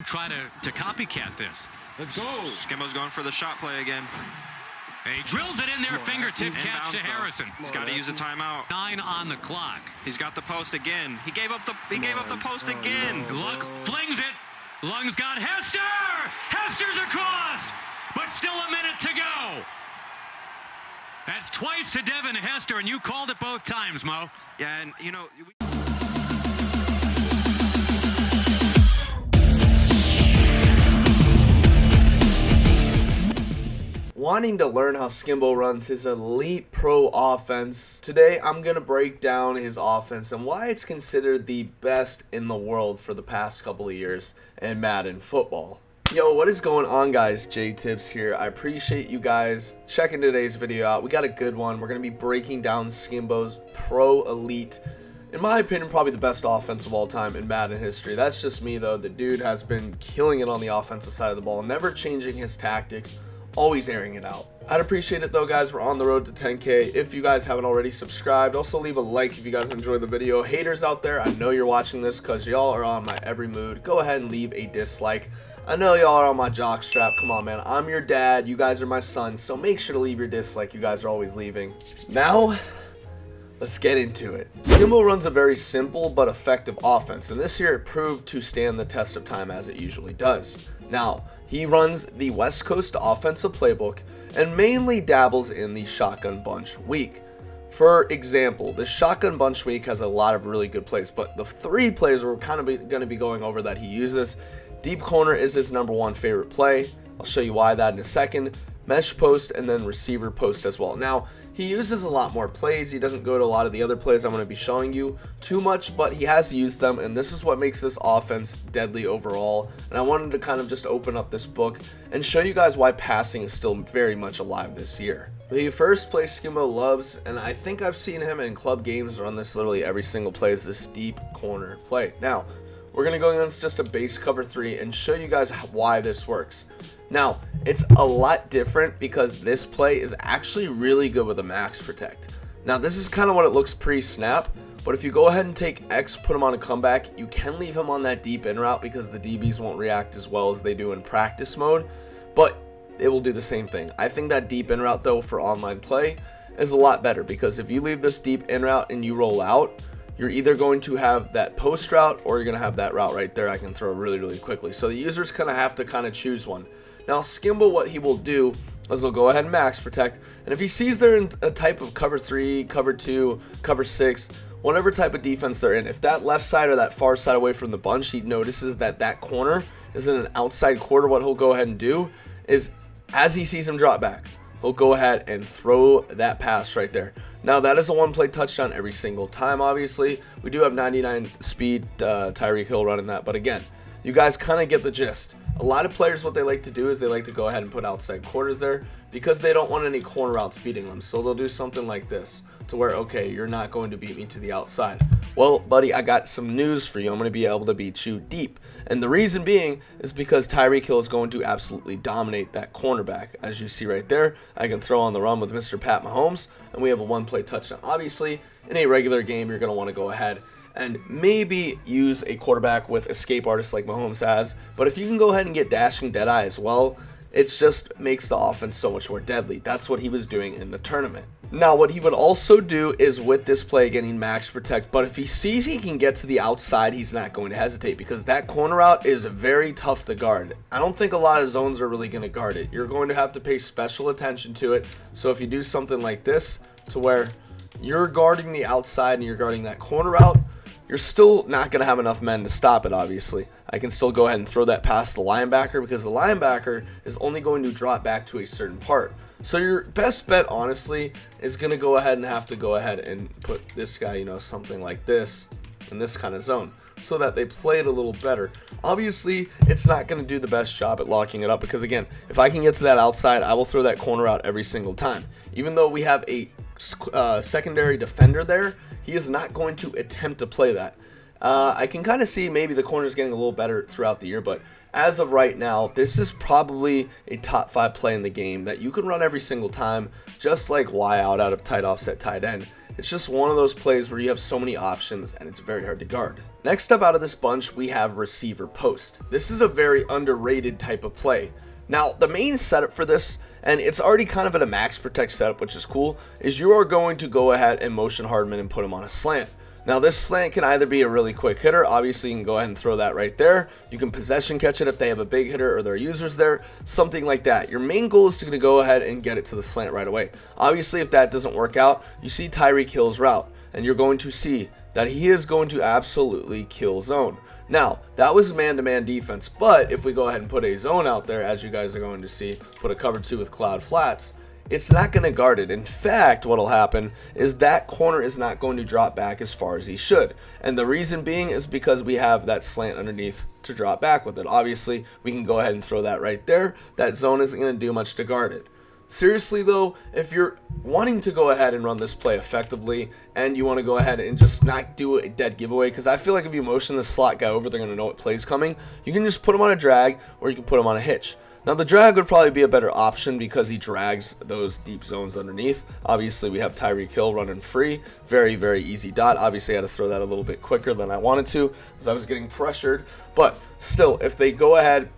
Try to copycat this. Let's go. Skimbo's going for the shot play again. He drills it in there, fingertip catch to Harrison. He's got to use a timeout. 9 on the clock. He's got the post again. He gave up the post again. Luck flings it. Lung's got Hester. Hester's across, but still a minute to go. That's twice to Devin Hester, and you called it both times, Mo. Yeah, and you know. Wanting to learn how Skimbo runs his elite pro offense, today I'm going to break down his offense and why it's considered the best in the world for the past couple of years in Madden football. Yo, what is going on, guys? JTibbs here. I appreciate you guys checking today's video out. We got a good one. We're going to be breaking down Skimbo's pro elite, in my opinion, probably the best offense of all time in Madden history. That's just me, though. The dude has been killing it on the offensive side of the ball, never changing his tactics, always airing it out. I'd appreciate it though, guys. We're on the road to 10K. If you guys haven't already subscribed, also leave a like if you guys enjoy the video. Haters out there, I know you're watching this because y'all are on my every mood. Go ahead and leave a dislike. I know y'all are on my jock strap. Come on, man. I'm your dad. You guys are my sons, so make sure to leave your dislike. You guys are always leaving. Now, let's get into it. Skimbo runs a very simple but effective offense, and this year it proved to stand the test of time as it usually does. Now, he runs the West Coast offensive playbook and mainly dabbles in the shotgun bunch week. For example, the shotgun bunch week has a lot of really good plays, but the 3 plays we're kind of going to be going over that he uses. Deep corner is his #1 favorite play. I'll show you why that in a second. Mesh post and then receiver post as well. Now, he uses a lot more plays. He doesn't go to a lot of the other plays I'm going to be showing you too much, but he has used them, and this is what makes this offense deadly overall. And I wanted to kind of just open up this book and show you guys why passing is still very much alive this year. The first play Skimbo loves, and I think I've seen him in club games run this literally every single play, is this deep corner play. Now, we're going to go against just a base cover 3 and show you guys why this works. Now, it's a lot different because this play is actually really good with a max protect. Now, this is kind of what it looks pre-snap, but if you go ahead and take X, put him on a comeback, you can leave him on that deep in route because the DBs won't react as well as they do in practice mode, but it will do the same thing. I think that deep in route, though, for online play is a lot better because if you leave this deep in route and you roll out, you're either going to have that post route or you're going to have that route right there I can throw really, really quickly. So the users kind of have to kind of choose one. Now, Skimbo, what he will do is he'll go ahead and max protect, and if he sees they're in a type of cover 3, cover 2, cover 6, whatever type of defense they're in, if that left side or that far side away from the bunch, he notices that that corner is in an outside quarter, what he'll go ahead and do is, as he sees him drop back, he'll go ahead and throw that pass right there. Now, that is a one-play touchdown every single time, obviously. We do have 99 speed Tyreek Hill running that, but again, you guys kind of get the gist. A lot of players, what they like to do is they like to go ahead and put outside quarters there because they don't want any corner routes beating them. So they'll do something like this to where, okay, you're not going to beat me to the outside. Well, buddy, I got some news for you. I'm going to be able to beat you deep. And the reason being is because Tyreek Hill is going to absolutely dominate that cornerback. As you see right there, I can throw on the run with Mr. Pat Mahomes, and we have a one-play touchdown. Obviously, in a regular game, you're going to want to go ahead and maybe use a quarterback with escape artists like Mahomes has. But if you can go ahead and get dashing Deadeye as well, it just makes the offense so much more deadly. That's what he was doing in the tournament. Now, what he would also do is with this play getting max protect, but if he sees he can get to the outside, he's not going to hesitate because that corner route is very tough to guard. I don't think a lot of zones are really going to guard it. You're going to have to pay special attention to it. So if you do something like this to where you're guarding the outside and you're guarding that corner route, you're still not going to have enough men to stop it, obviously. I can still go ahead and throw that past the linebacker because the linebacker is only going to drop back to a certain part. So your best bet, honestly, is going to go ahead and have to go ahead and put this guy, something like this in this kind of zone so that they play it a little better. Obviously, it's not going to do the best job at locking it up because, again, if I can get to that outside, I will throw that corner out every single time. Even though we have a secondary defender there, he is not going to attempt to play that. I can kind of see maybe the corner is getting a little better throughout the year, but as of right now, this is probably a top 5 play in the game that you can run every single time, just like Y out of tight offset tight end. It's just one of those plays where you have so many options and it's very hard to guard. Next up out of this bunch, we have receiver post. This is a very underrated type of play. Now, the main setup for this, and it's already kind of at a max protect setup, which is cool, is you are going to go ahead and motion Hardman and put him on a slant. Now, this slant can either be a really quick hitter. Obviously, you can go ahead and throw that right there. You can possession catch it if they have a big hitter or their users there, something like that. Your main goal is to go ahead and get it to the slant right away. Obviously, if that doesn't work out, you see Tyreek Hill's route, and you're going to see that he is going to absolutely kill zone. Now, that was man-to-man defense, but if we go ahead and put a zone out there, as you guys are going to see, put a cover 2 with cloud flats, it's not going to guard it. In fact, what will happen is that corner is not going to drop back as far as he should. And the reason being is because we have that slant underneath to drop back with it. Obviously, we can go ahead and throw that right there. That zone isn't going to do much to guard it. Seriously though, if you're wanting to go ahead and run this play effectively and you want to go ahead and just not do a dead giveaway, because I feel like if you motion the slot guy over, they're going to know what play's coming. You can just put him on a drag or you can put him on a hitch. Now, the drag would probably be a better option because he drags those deep zones underneath. Obviously, we have Tyreek Hill running free. Very, very easy dot. Obviously, I had to throw that a little bit quicker than I wanted to because I was getting pressured. But still, if they go ahead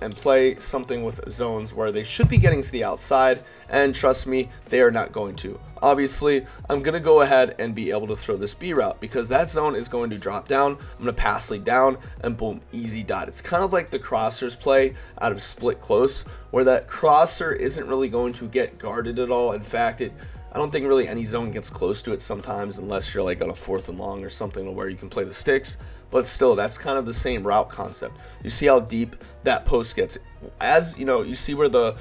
and play something with zones where they should be getting to the outside, and trust me, they are not going to. Obviously, I'm going to go ahead and be able to throw this B route because that zone is going to drop down. I'm going to pass lead down and boom, easy dot. It's kind of like the crossers play out of split close where that crosser isn't really going to get guarded at all. In fact, I don't think really any zone gets close to it sometimes unless you're like on a 4th and long or something where you can play the sticks. But still, that's kind of the same route concept. You see how deep that post gets. As you know, you see where the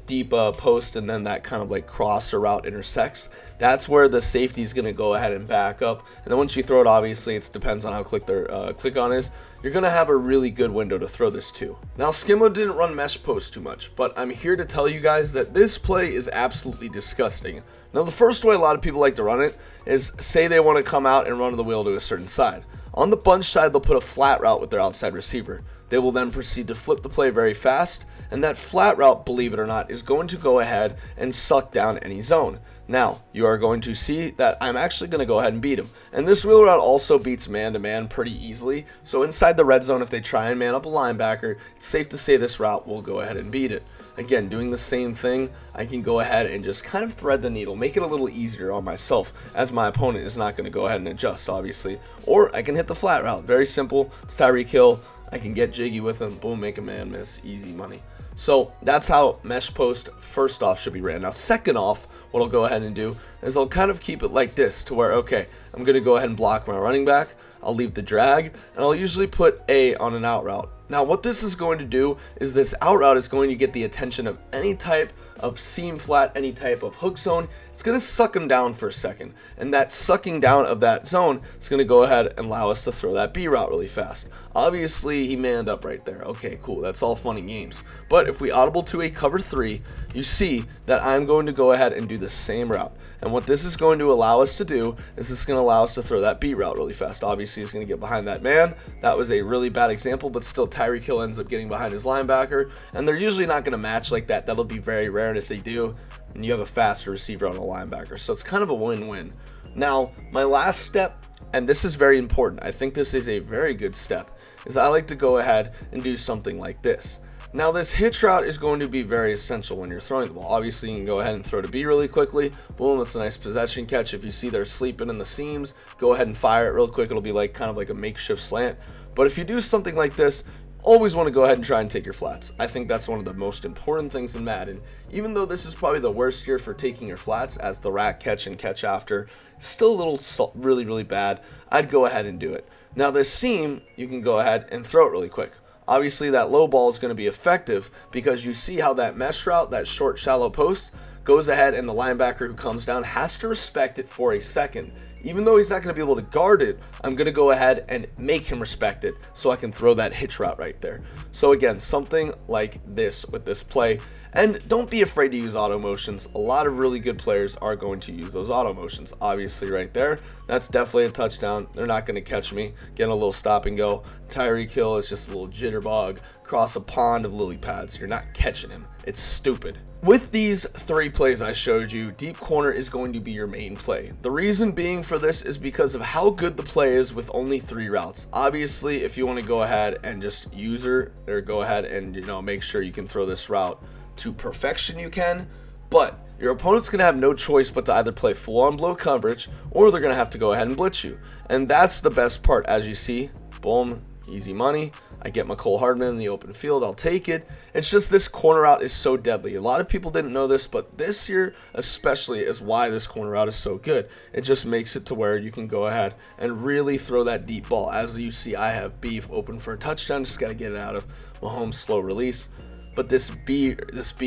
deep post and then that kind of like crosser route intersects. That's where the safety is going to go ahead and back up. And then once you throw it, obviously, it depends on how quick their click on is. You're going to have a really good window to throw this to. Now, Skimbo didn't run mesh post too much, but I'm here to tell you guys that this play is absolutely disgusting. Now, the first way a lot of people like to run it is say they want to come out and run the wheel to a certain side. On the bunch side, they'll put a flat route with their outside receiver. They will then proceed to flip the play very fast, and that flat route, believe it or not, is going to go ahead and suck down any zone. Now, you are going to see that I'm actually going to go ahead and beat him. And this wheel route also beats man-to-man pretty easily, so inside the red zone, if they try and man up a linebacker, it's safe to say this route will go ahead and beat it. Again, doing the same thing, I can go ahead and just kind of thread the needle, make it a little easier on myself, as my opponent is not going to go ahead and adjust, obviously. Or I can hit the flat route. Very simple. It's Tyreek Hill. I can get jiggy with him. Boom, make a man miss. Easy money. So that's how mesh post first off should be ran. Now, second off, what I'll go ahead and do is I'll kind of keep it like this to where, okay, I'm going to go ahead and block my running back. I'll leave the drag, and I'll usually put A on an out route. Now, what this is going to do is this out route is going to get the attention of any type of seam flat, any type of hook zone. It's going to suck them down for a second, and that sucking down of that zone is going to go ahead and allow us to throw that B route really fast. Obviously, he manned up right there. Okay, cool. That's all fun and games. But if we audible to a cover 3, you see that I'm going to go ahead and do the same route. And what this is going to allow us to do is it's going to allow us to throw that B route really fast. Obviously, he's going to get behind that man. That was a really bad example, but still Tyreek Hill ends up getting behind his linebacker. And they're usually not going to match like that. That'll be very rare. And if they do, and you have a faster receiver on a linebacker. So it's kind of a win-win. Now, my last step, and this is very important. I think this is a very good step, is I like to go ahead and do something like this. Now, this hitch route is going to be very essential when you're throwing the ball. Obviously, you can go ahead and throw to B really quickly. Boom, it's a nice possession catch. If you see they're sleeping in the seams, go ahead and fire it real quick. It'll be like kind of like a makeshift slant. But if you do something like this, always want to go ahead and try and take your flats. I think that's one of the most important things in Madden. Even though this is probably the worst year for taking your flats, as the rack catch and catch after, still a little really, really bad, I'd go ahead and do it. Now, this seam, you can go ahead and throw it really quick. Obviously, that low ball is going to be effective because you see how that mesh route, that short, shallow post, goes ahead and the linebacker who comes down has to respect it for a second. even though he's not going to be able to guard it, I'm going to go ahead and make him respect it so I can throw that hitch route right there. So again, something like this with this play. And don't be afraid to use auto motions. A lot of really good players are going to use those auto motions. Obviously right there, that's definitely a touchdown. They're not going to catch me. Getting a little stop and go. Tyreek Hill is just a little jitterbug across a pond of lily pads. You're not catching him. It's stupid. With these 3 plays I showed you, deep corner is going to be your main play. The reason being for this is because of how good the play is with only 3 routes. Obviously, if you want to go ahead and just use her, or go ahead and make sure you can throw this route to perfection, you can, but your opponent's going to have no choice but to either play full on blow coverage, or they're going to have to go ahead and blitz you. And that's the best part. As you see, boom, easy money. I get McCole Hardman in the open field, I'll take it. It's just this corner route is so deadly. A lot of people didn't know this, but this year especially is why this corner route is so good. It just makes it to where you can go ahead and really throw that deep ball. As you see, I have Beef open for a touchdown, just got to get it out of Mahomes' slow release. But this B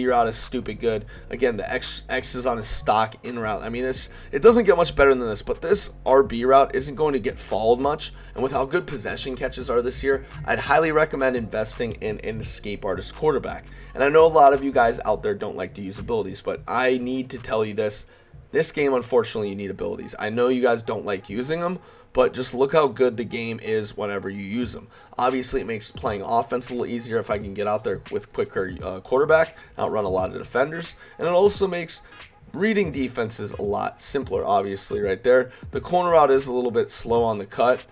route is stupid good. Again, the X is on his stock in route. I mean, it doesn't get much better than this, but this RB route isn't going to get followed much. And with how good possession catches are this year, I'd highly recommend investing in an escape artist quarterback. And I know a lot of you guys out there don't like to use abilities, but I need to tell you this. This game, unfortunately, you need abilities. I know you guys don't like using them, but just look how good the game is whenever you use them. Obviously, it makes playing offense a little easier if I can get out there with quicker quarterback, outrun a lot of defenders, and it also makes reading defenses a lot simpler, obviously, right there. The corner route is a little bit slow on the cut.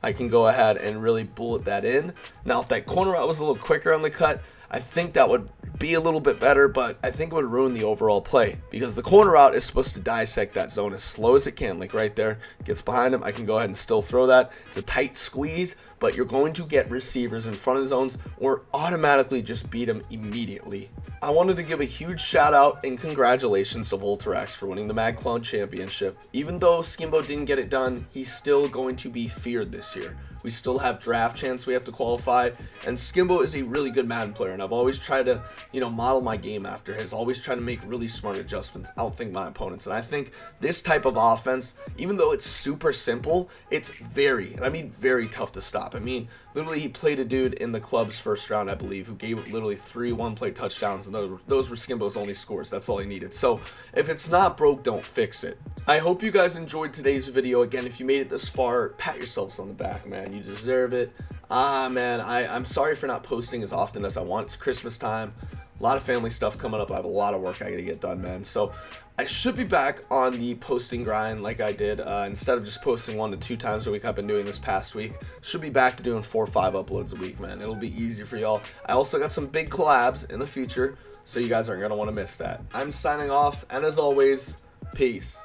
I can go ahead and really bullet that in. Now, if that corner route was a little quicker on the cut, I think that would be a little bit better, but I think it would ruin the overall play because the corner route is supposed to dissect that zone as slow as it can. Like right there, gets behind him. I can go ahead and still throw that. It's a tight squeeze, but you're going to get receivers in front of zones or automatically just beat them immediately. I wanted to give a huge shout out and congratulations to Volterax for winning the Mad Clone Championship. Even though Skimbo didn't get it done, he's still going to be feared this year. We still have draft chance we have to qualify, and Skimbo is a really good Madden player, and I've always tried to, model my game after his, always trying to make really smart adjustments, outthink my opponents, and I think this type of offense, even though it's super simple, it's very, and I mean very tough to stop. I mean, literally he played a dude in the club's first round, I believe, who gave literally 3 one-play touchdowns, and those were Skimbo's only scores. That's all he needed. So if it's not broke, don't fix it. I hope you guys enjoyed today's video. Again, if you made it this far, pat yourselves on the back, man. You deserve it. Man, I'm sorry for not posting as often as I want. It's Christmas time. A lot of family stuff coming up. I have a lot of work I gotta get done, man. So I should be back on the posting grind like I did. Instead of just posting 1 to 2 times a week I've been doing this past week, should be back to doing 4 or 5 uploads a week, man. It'll be easier for y'all. I also got some big collabs in the future, so you guys aren't gonna want to miss that. I'm signing off, and as always, peace.